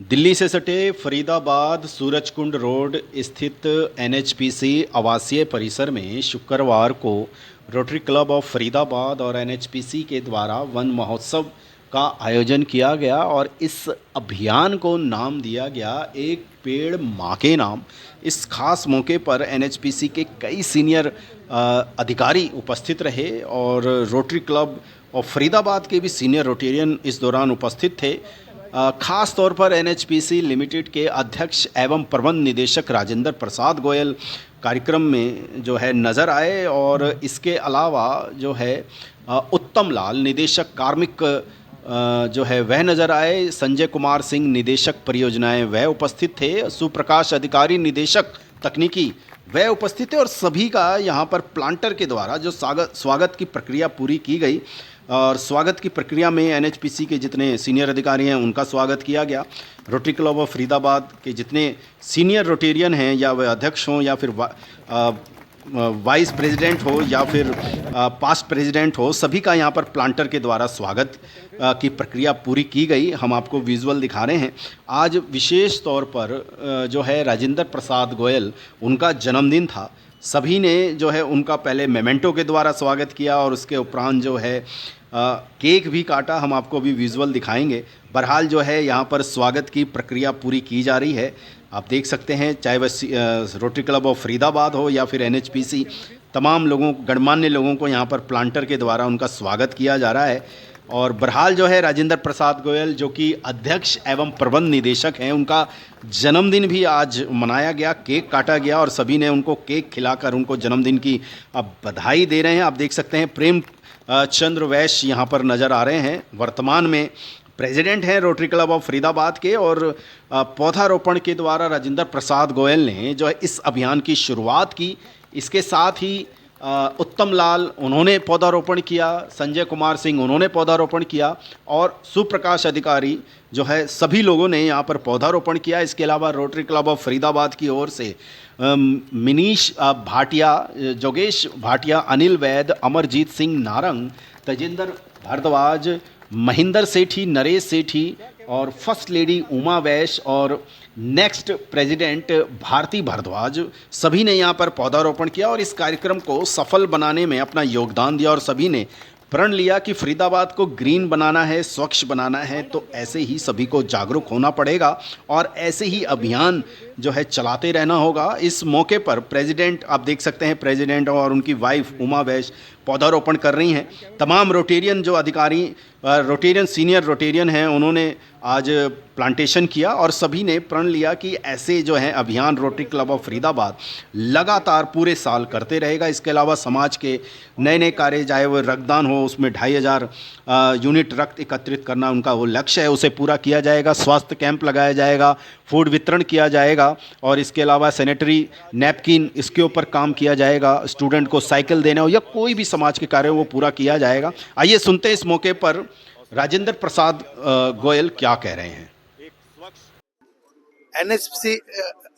दिल्ली से सटे फरीदाबाद सूरजकुंड रोड स्थित एनएचपीसी आवासीय परिसर में शुक्रवार को रोटरी क्लब ऑफ फरीदाबाद और एनएचपीसी के द्वारा वन महोत्सव का आयोजन किया गया और इस अभियान को नाम दिया गया एक पेड़ माँ के नाम। इस खास मौके पर एनएचपीसी के कई सीनियर अधिकारी उपस्थित रहे और रोटरी क्लब ऑफ फरीदाबाद के भी सीनियर रोटेरियन इस दौरान उपस्थित थे। खास तौर पर एनएचपीसी लिमिटेड के अध्यक्ष एवं प्रबंध निदेशक राजेंद्र प्रसाद गोयल कार्यक्रम में जो है नज़र आए और इसके अलावा जो है उत्तम लाल निदेशक कार्मिक जो है वह नज़र आए। संजय कुमार सिंह निदेशक परियोजनाएं वह उपस्थित थे। सुप्रकाश अधिकारी निदेशक तकनीकी वह उपस्थित थे और सभी का यहाँ पर प्लांटर के द्वारा जो स्वागत की प्रक्रिया पूरी की गई और स्वागत की प्रक्रिया में एनएचपीसी के जितने सीनियर अधिकारी हैं उनका स्वागत किया गया। रोटरी क्लब ऑफ फरीदाबाद के जितने सीनियर रोटेरियन हैं या वह अध्यक्ष हों या फिर वाइस प्रेसिडेंट हो या फिर पास्ट प्रेसिडेंट हो, सभी का यहाँ पर प्लांटर के द्वारा स्वागत की प्रक्रिया पूरी की गई। हम आपको विजुअल दिखा रहे हैं। आज विशेष तौर पर जो है राजेंद्र प्रसाद गोयल उनका जन्मदिन था। सभी ने जो है उनका पहले मेमेंटो के द्वारा स्वागत किया और उसके उपरांत जो है केक भी काटा। हम आपको भी विजुअल दिखाएंगे। बहरहाल जो है यहाँ पर स्वागत की प्रक्रिया पूरी की जा रही है। आप देख सकते हैं, चाहे वह रोटरी क्लब ऑफ फरीदाबाद हो या फिर एनएचपीसी, तमाम लोगों गणमान्य लोगों को यहाँ पर प्लांटर के द्वारा उनका स्वागत किया जा रहा है। और बहरहाल जो है राजेंद्र प्रसाद गोयल जो कि अध्यक्ष एवं प्रबंध निदेशक हैं, उनका जन्मदिन भी आज मनाया गया, केक काटा गया और सभी ने उनको केक खिलाकर उनको जन्मदिन की अब बधाई दे रहे हैं। आप देख सकते हैं प्रेम चंद्र वैश्य यहाँ पर नज़र आ रहे हैं। वर्तमान में प्रेसिडेंट हैं रोटरी क्लब ऑफ फरीदाबाद के और पौधारोपण के द्वारा राजेंद्र प्रसाद गोयल ने जो है इस अभियान की शुरुआत की। इसके साथ ही उत्तम लाल उन्होंने पौधारोपण किया, संजय कुमार सिंह उन्होंने पौधारोपण किया और सुप्रकाश अधिकारी जो है सभी लोगों ने यहाँ पर पौधारोपण किया। इसके अलावा रोटरी क्लब ऑफ फरीदाबाद की ओर से मिनीश भाटिया, जोगेश भाटिया, अनिल वैद, अमरजीत सिंह नारंग, तजेंद्र भारद्वाज, महेंद्र सेठी, नरेश सेठी और फर्स्ट लेडी उमा वैश्य और नेक्स्ट प्रेसिडेंट भारती भारद्वाज, सभी ने यहाँ पर पौधारोपण किया और इस कार्यक्रम को सफल बनाने में अपना योगदान दिया और सभी ने प्रण लिया कि फरीदाबाद को ग्रीन बनाना है, स्वच्छ बनाना है, तो ऐसे ही सभी को जागरूक होना पड़ेगा और ऐसे ही अभियान जो है चलाते रहना होगा। इस मौके पर प्रेसिडेंट आप देख सकते हैं, प्रेसिडेंट और उनकी वाइफ उमा वैश्य पौधारोपण कर रही हैं। तमाम रोटेरियन जो अधिकारी रोटेरियन सीनियर रोटेरियन हैं उन्होंने आज प्लांटेशन किया और सभी ने प्रण लिया कि ऐसे जो है अभियान रोटरी क्लब ऑफ फरीदाबाद लगातार पूरे साल करते रहेगा। इसके अलावा समाज के नए नए कार्य, चाहे वो रक्तदान हो, उसमें 2500 यूनिट रक्त एकत्रित करना उनका वो लक्ष्य है, उसे पूरा किया जाएगा। स्वास्थ्य कैंप लगाया जाएगा, फूड वितरण किया जाएगा और इसके अलावा सैनिटरी नैपकिन इसके ऊपर काम किया जाएगा। स्टूडेंट को साइकिल देना हो या कोई भी समाज के कार्य हो वो पूरा किया जाएगा। आइए सुनते हैं इस मौके पर राजेंद्र प्रसाद गोयल क्या कह रहे हैं। एनएचपीसी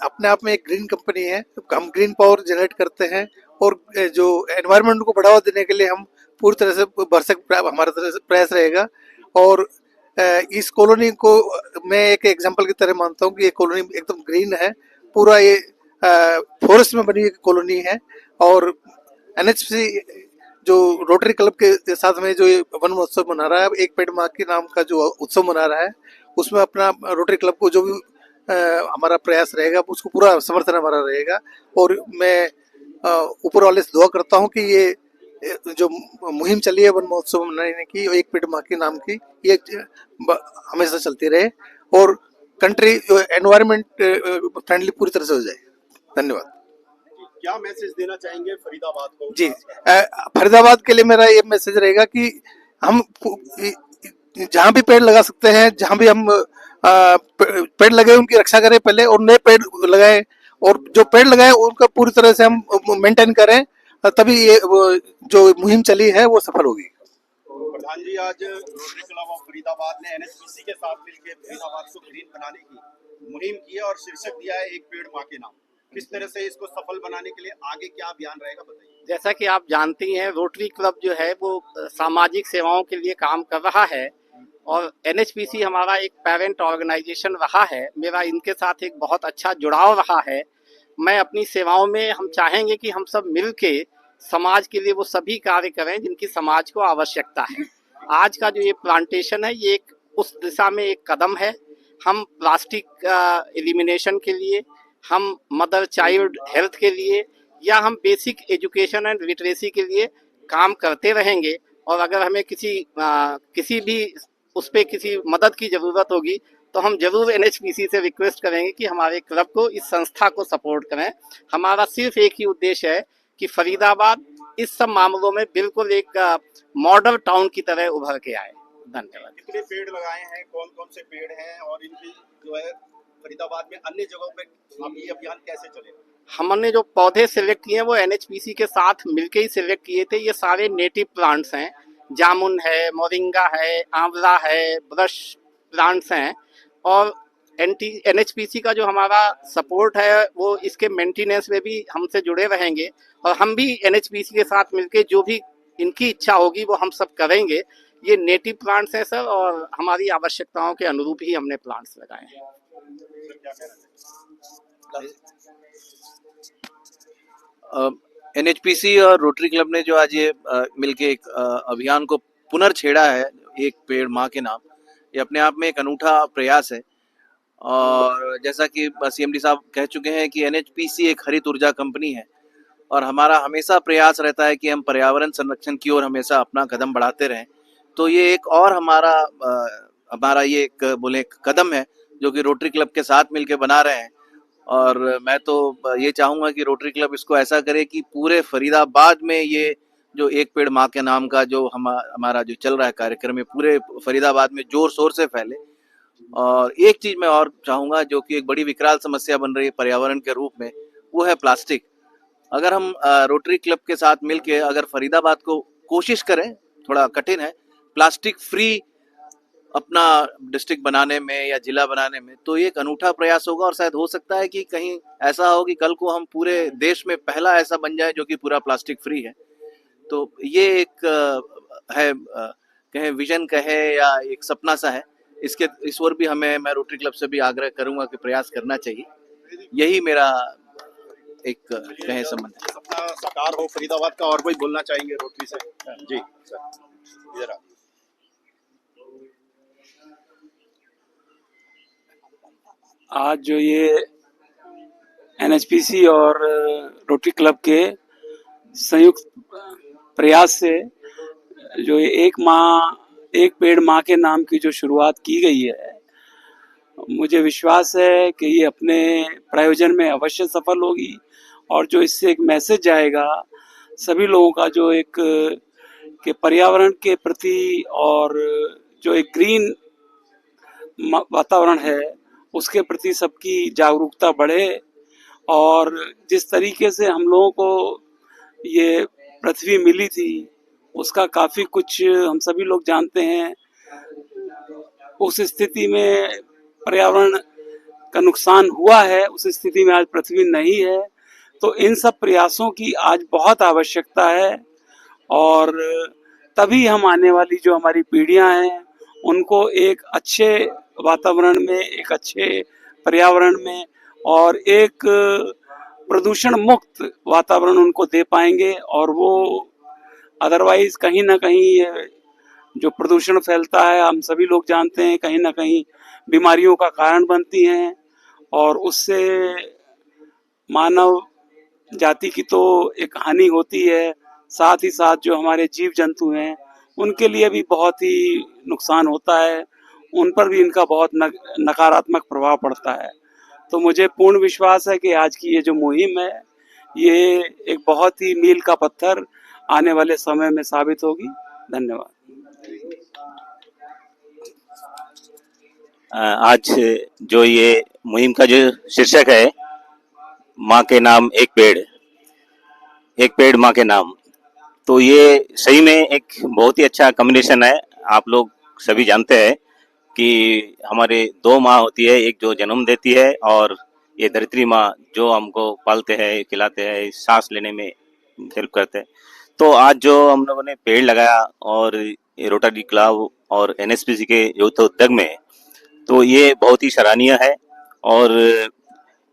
अपने आप में एक ग्रीन कंपनी है। हम ग्रीन पावर जनरेट करते हैं और जो एनवायरनमेंट को बढ़ावा देने के लिए हम पूरी तरह से भरसक हमारा तरह से प्रयास रहेगा। और इस कॉलोनी को मैं एक एग्जांपल की तरह मानता हूँ कि ये कॉलोनी एकदम ग्रीन है। पूरा ये फॉरेस्ट में बनी एक कॉलोनी है और एनएचपीसी जो रोटरी क्लब के साथ में जो ये वन महोत्सव मना रहा है, एक पेड़ माँ के नाम का जो उत्सव मना रहा है, उसमें अपना रोटरी क्लब को जो भी हमारा प्रयास रहेगा उसको पूरा समर्थन हमारा रहेगा। और मैं ऊपर वाले से दुआ करता हूँ कि ये जो मुहिम चली है वन महोत्सव मनाने की, एक पेड़ माँ के नाम की, ये हमेशा चलती रहे और कंट्री एनवायरमेंट फ्रेंडली पूरी तरह से हो जाए। धन्यवाद। क्या मैसेज देना चाहेंगे फरीदाबाद को? जी, फरीदाबाद के लिए मेरा ये मैसेज रहेगा कि हम जहाँ भी पेड़ लगा सकते हैं, जहाँ भी हम पेड़ लगे उनकी रक्षा करें पहले और नए पेड़ लगाएं और जो पेड़ लगाएं उनका पूरी तरह से हम मेंटेन करें, तभी ये जो मुहिम चली है वो सफल होगी। प्रधान जी, आज रोटरी क्लब ऑफ फरीदाबाद ने एनएचपीसी के साथ मिलकर फरीदाबाद को ग्रीन बनाने की मुहिम की है और शीर्षक दिया है एक पेड़ माँ के नाम। किस तरह से इसको सफल बनाने के लिए आगे क्या अभियान रहेगा, बताइए। जैसा कि आप जानती हैं, रोटरी क्लब जो है वो सामाजिक सेवाओं के लिए काम कर रहा है और एनएचपीसी हमारा एक पेरेंट ऑर्गेनाइजेशन रहा है, मेरा इनके साथ एक बहुत अच्छा जुड़ाव रहा है। मैं अपनी सेवाओं में हम चाहेंगे कि हम सब मिल के समाज के लिए वो सभी कार्य करें जिनकी समाज को आवश्यकता है। आज का जो ये प्लांटेशन है ये एक उस दिशा में एक कदम है। हम प्लास्टिक एलिमिनेशन के लिए, हम मदर चाइल्ड हेल्थ के लिए, या हम बेसिक एजुकेशन एंड लिटरेसी के लिए काम करते रहेंगे। और अगर हमें किसी भी उस पर किसी मदद की ज़रूरत होगी तो हम जरूर एनएचपीसी से रिक्वेस्ट करेंगे कि हमारे क्लब को, इस संस्था को सपोर्ट करें। हमारा सिर्फ एक ही उद्देश्य है कि फरीदाबाद इस सब मामलों में बिल्कुल एक मॉडल टाउन की तरह उभर के आए। धन्यवाद। कितने पेड़ लगाए हैं, कौन कौन से पेड़ हैं, और इनकी जो है फरीदाबाद में अन्य जगहों पे अब ये अभियान कैसे चलेगा? हमने जो पौधे सिलेक्ट किए हैं वो एनएचपीसी के साथ मिलके ही सिलेक्ट किए थे। ये सारे नेटिव प्लांट्स हैं, जामुन है, मोरिंगा है, आंवला है, ब्रश प्लांट्स हैं। और एनएचपीसी का जो हमारा सपोर्ट है वो इसके मेंटेनेंस में भी हमसे जुड़े रहेंगे, और हम भी एनएचपीसी के साथ मिलके जो भी इनकी इच्छा होगी वो हम सब करेंगे। ये नेटिव प्लांट्स हैं सर, और हमारी आवश्यकताओं के अनुरूप ही हमने प्लांट्स लगाए हैं। एनएचपीसी और रोटरी क्लब ने जो आज ये मिलके एक अभियान को पुनर्छेड़ा है, एक पेड़ माँ के नाम, ये अपने आप में एक अनूठा प्रयास है। और जैसा कि सीएमडी साहब कह चुके हैं कि एनएचपीसी एक हरित ऊर्जा कंपनी है, और हमारा हमेशा प्रयास रहता है कि हम पर्यावरण संरक्षण की ओर हमेशा अपना कदम बढ़ाते रहें। तो ये एक और हमारा ये एक बोले कदम है जो कि रोटरी क्लब के साथ मिलके बना रहे हैं। और मैं तो ये चाहूँगा कि रोटरी क्लब इसको ऐसा करे कि पूरे फरीदाबाद में ये जो एक पेड़ माँ के नाम का जो हमारा जो चल रहा है कार्यक्रम है, पूरे फरीदाबाद में जोर शोर से फैले। और एक चीज़ मैं और चाहूँगा जो कि एक बड़ी विकराल समस्या बन रही है पर्यावरण के रूप में, वो है प्लास्टिक। अगर हम रोटरी क्लब के साथ मिलके अगर फरीदाबाद को कोशिश करें, थोड़ा कठिन है, प्लास्टिक फ्री अपना डिस्ट्रिक्ट बनाने में या जिला बनाने में, तो ये एक अनूठा प्रयास होगा। और शायद हो सकता है कि कहीं ऐसा हो कि कल को हम पूरे देश में पहला ऐसा बन जाए जो कि पूरा प्लास्टिक फ्री है। तो ये एक है, कहें विजन कहे या एक सपना सा है। इस ओर भी मैं रोटरी क्लब से भी आग्रह करूंगा कि प्रयास करना चाहिए। यही मेरा एक कहें संबंध है। सपना साकार हो फरीदाबाद का। और कोई बोलना चाहेंगे रोटरी से? जी सर, इधर आ। आज जो ये एनएचपीसी और रोटरी क्लब के संयुक्त प्रयास से जो ये एक पेड़ माँ के नाम की जो शुरुआत की गई है, मुझे विश्वास है कि ये अपने प्रयोजन में अवश्य सफल होगी। और जो इससे एक मैसेज जाएगा सभी लोगों का, जो एक कि पर्यावरण के प्रति और जो एक ग्रीन वातावरण है उसके प्रति सबकी जागरूकता बढ़े। और जिस तरीके से हम लोगों को ये पृथ्वी मिली थी उसका काफ़ी कुछ हम सभी लोग जानते हैं। उस स्थिति में पर्यावरण का नुकसान हुआ है, उस स्थिति में आज पृथ्वी नहीं है। तो इन सब प्रयासों की आज बहुत आवश्यकता है, और तभी हम आने वाली जो हमारी पीढ़ियां हैं उनको एक अच्छे वातावरण में, एक अच्छे पर्यावरण में और एक प्रदूषण मुक्त वातावरण उनको दे पाएंगे। और वो अदरवाइज कहीं ना कहीं ये जो प्रदूषण फैलता है हम सभी लोग जानते हैं, कहीं ना कहीं बीमारियों का कारण बनती हैं, और उससे मानव जाति की तो एक हानि होती है, साथ ही साथ जो हमारे जीव जंतु हैं उनके लिए भी बहुत ही नुकसान होता है, उन पर भी इनका बहुत नकारात्मक प्रभाव पड़ता है। तो मुझे पूर्ण विश्वास है कि आज की ये जो मुहिम है ये एक बहुत ही मील का पत्थर आने वाले समय में साबित होगी। धन्यवाद। आज जो ये मुहिम का जो शीर्षक है माँ के नाम एक पेड़ माँ के नाम, तो ये सही में एक बहुत ही अच्छा कॉम्बिनेशन है। आप लोग सभी जानते हैं कि हमारे दो माँ होती है, एक जो जन्म देती है और ये धरित्री माँ जो हमको पालते हैं, खिलाते हैं, सांस लेने में हेल्प करते हैं। तो आज जो हम लोगों ने पेड़ लगाया और रोटरी क्लब और एनएचपीसी के युद्ध उद्योग में, तो ये बहुत ही सराहनीय है। और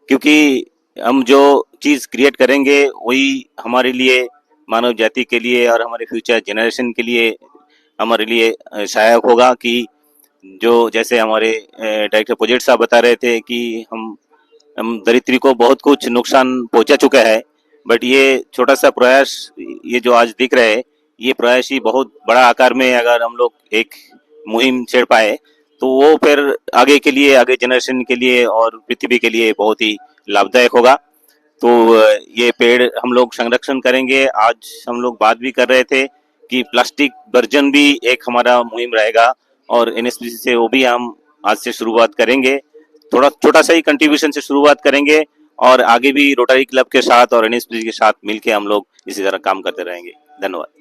क्योंकि हम जो चीज़ क्रिएट करेंगे वही हमारे लिए, मानव जाति के लिए और हमारे फ्यूचर जनरेशन के लिए हमारे लिए सहायक होगा। कि जो जैसे हमारे डायरेक्टर प्रोजेक्ट साहब बता रहे थे कि हम धरित्री को बहुत कुछ नुकसान पहुंचा चुका है, बट ये छोटा सा प्रयास, ये जो आज दिख रहा है, ये प्रयास ही बहुत बड़ा आकार में अगर हम लोग एक मुहिम छेड़ पाए तो वो फिर आगे के लिए, आगे जनरेशन के लिए और पृथ्वी के लिए बहुत ही लाभदायक होगा। तो ये पेड़ हम लोग संरक्षण करेंगे। आज हम लोग बात भी कर रहे थे कि प्लास्टिक वर्जन भी एक हमारा मुहिम रहेगा और एनएचपीसी से वो भी हम आज से शुरुआत करेंगे। थोड़ा छोटा सा ही कंट्रीब्यूशन से शुरुआत करेंगे और आगे भी रोटरी क्लब के साथ और एनएचपीसी के साथ मिलके हम लोग इसी तरह काम करते रहेंगे। धन्यवाद।